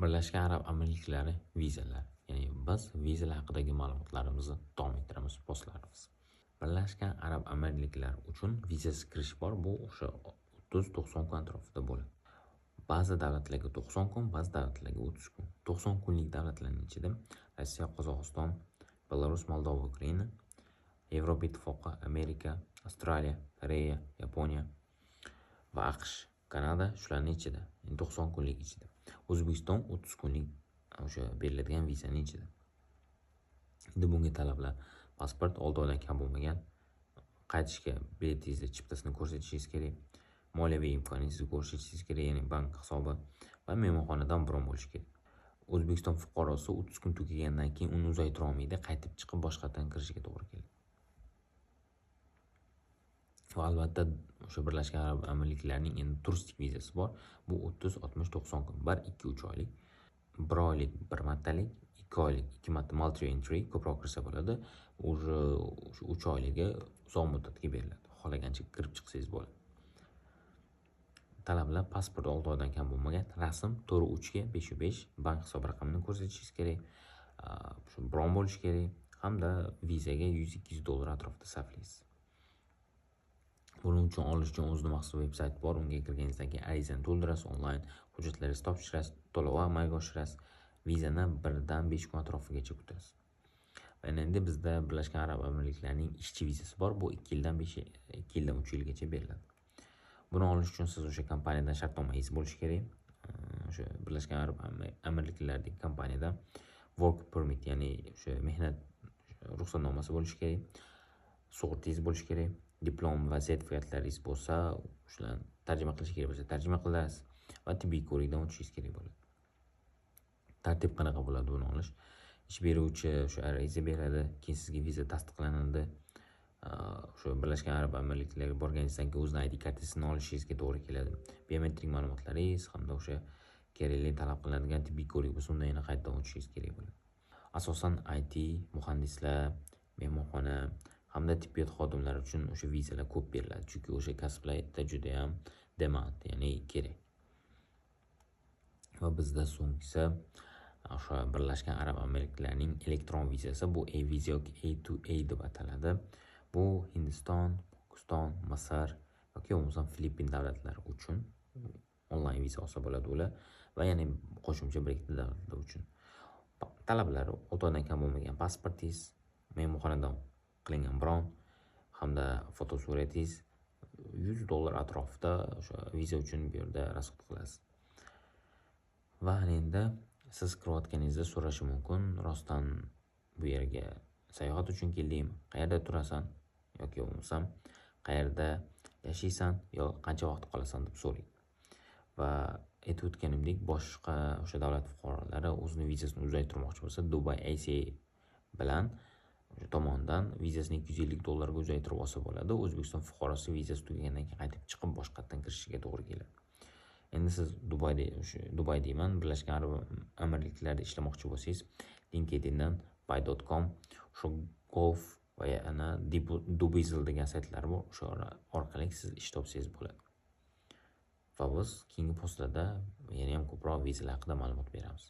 Birlashgan Arab Amirliklari vizalar. Ya'ni biz vizalar haqidagi ma'lumotlarimizni davom ettiramiz postlarimiz. Birlashgan Arab Amirliklari uchun vizasiz kirish bor. Bu o'sha 30-90 kun atrofida bo'ladi. Ba'zi davlatlarga 90 kun, ba'zi davlatlarga 30 kun. 90 kunlik davlatlarning ichida Rossiya, Qozog'iston, Belarus, Moldova, Ukraina, Yevropa Ittifoqi, Amerika, Avstraliya, Koreya, Yaponiya va AQSh, Kanada shularning ichida. 90 kunlik ichida. O'zbekiston 30 kunlik o'sha beriladigan vizaning ichida. Endi bunga talablar: pasport 6 oydan kam bo'lmagan, qaytishga biletingizni chiptasini ko'rsatishingiz kerak, moliyaviy imkoniyatingizni ko'rsatishingiz kerak, ya'ni bank hisobi va mehmonxonadan bron bo'lishi kerak. O'zbekiston fuqarosi 30 kun tugagandan keyin uni uzaytira olmaydi, qaytib chiqib boshqatdan kirishiga to'g'ri keladi. Va albatta o'sha Birlashgan Arab Amirliklarining endi turistik vizasi bor. Bu 30, 60, 90 kun, 1, 2, 3 oylik, 1 oylik, 1 martalik, 2 oylik, 2 marta multi entry ko'proq kirsa bo'ladi. O'sha 3 oyligi uzoq muddatga beriladi. Xohlagancha kirib chiqsangiz bo'ladi. Talablar: pasport 6 oydan kam bo'lmagan, rasm to'g'ri 3 ga 5/5, bank hisob raqamini ko'rsatishingiz kerak, shu bron bo'lishi kerak hamda vizaga $100-200 atrofida sarflaysiz. Buning uchun olish uchun o'zining maxsus veb-sayti bor. Unga kirganingizdan keyin arizani to'ldirasiz, onlayn hujjatlaringizni topshirasiz, to'lov amalga oshirasiz, vizani 1 dan 5 kun atrofigacha kutasiz. Va endi bizda Birlashgan Arab Amirliklarining ishchi vizasi bor. Bu 2 yildan 2 yildan 3 yilgacha beriladi. Buni olish uchun siz o'sha kompaniyadan shartnomangiz bo'lishi kerak. O'sha Birlashgan Arab Amirliklaridagi kompaniyadan work permit, ya'ni o'sha mehnat ruxsatnomasi bo'lishi kerak. Sug'urtangiz bo'lishi kerak. Diplom va sertifikatlaringiz bo'lsa, shularni tarjima qilish kerak bo'lsa, tarjima qilasiz va tibbiy ko'rikdan o'tishingiz kerak bo'ladi. Tartib qanaqa bo'ladi buni olish? Ish beruvchi o'sha ariza beradi, keyin sizga viza tasdiqlanadi. O'sha Birlashgan Arab Amirliklariga borganingizdan keyin o'z ID kartasini olishingizga to'g'ri keladi. Biometrik ma'lumotlaringiz hamda o'sha kerakli talab qilinadigan tibbiy ko'rik bo'lsa, undan yana qaytadan o'tishingiz kerak bo'ladi. Asosan IT, muhandislar, mehmonxona hamda tibbiyot xodimlari uchun o'sha vizalar ko'p beriladi, chunki o'sha kasblarda juda ham demand, ya'ni kerak. Va bizda so'nggisi o'sha Birlashgan Arab Amirliklarining elektron vizasi, bu e-viza yoki A2A deb ataladi. Bu Hindiston, Pokiston, Misr yoki bo'lmasam Filippin davlatlari uchun onlayn viza olsa bo'ladi ular va yana qo'shimcha bir ikkita davlatlar uchun. Talablari: 6 oydan kam bo'lmagan pasportingiz, mehmonxonadan qilingan bron hamda fotosuratingiz, $100 atrofida o'sha viza uchun bu yerda rasxod qilasiz. Va endi siz kirayotganingizda so'rashi mumkin: rostdan bu yerga sayohat uchun keldingmi? Qayerda turasan? Yoki bo'lmasam qayerda yashaysan? Yo qancha vaqt qolasan deb so'raydi. Va aytib o'tganimdek, boshqa o'sha davlat fuqarolari o'zining vizasini uzaytirmoqchi bo'lsa, Dubai ACA bilan tomonidan vizasini $250 ga uzaytirib olsa bo'ladi. O'zbekiston fuqarosi vizasi tugagandan keyin qaytib chiqib boshqatdan kirishiga to'g'ri keladi. Endi siz Dubai deyman, Birlashgan Arab Amirliklarida ishlamoqchi bo'lsangiz, LinkedIndan, Buy.com, shu Golf va yana Dubizzle degan saytlar bor. O'sha orqali siz ish topsangiz bo'ladi. Va biz keyingi postlarda yana ham ko'proq vizalar haqida ma'lumot beramiz.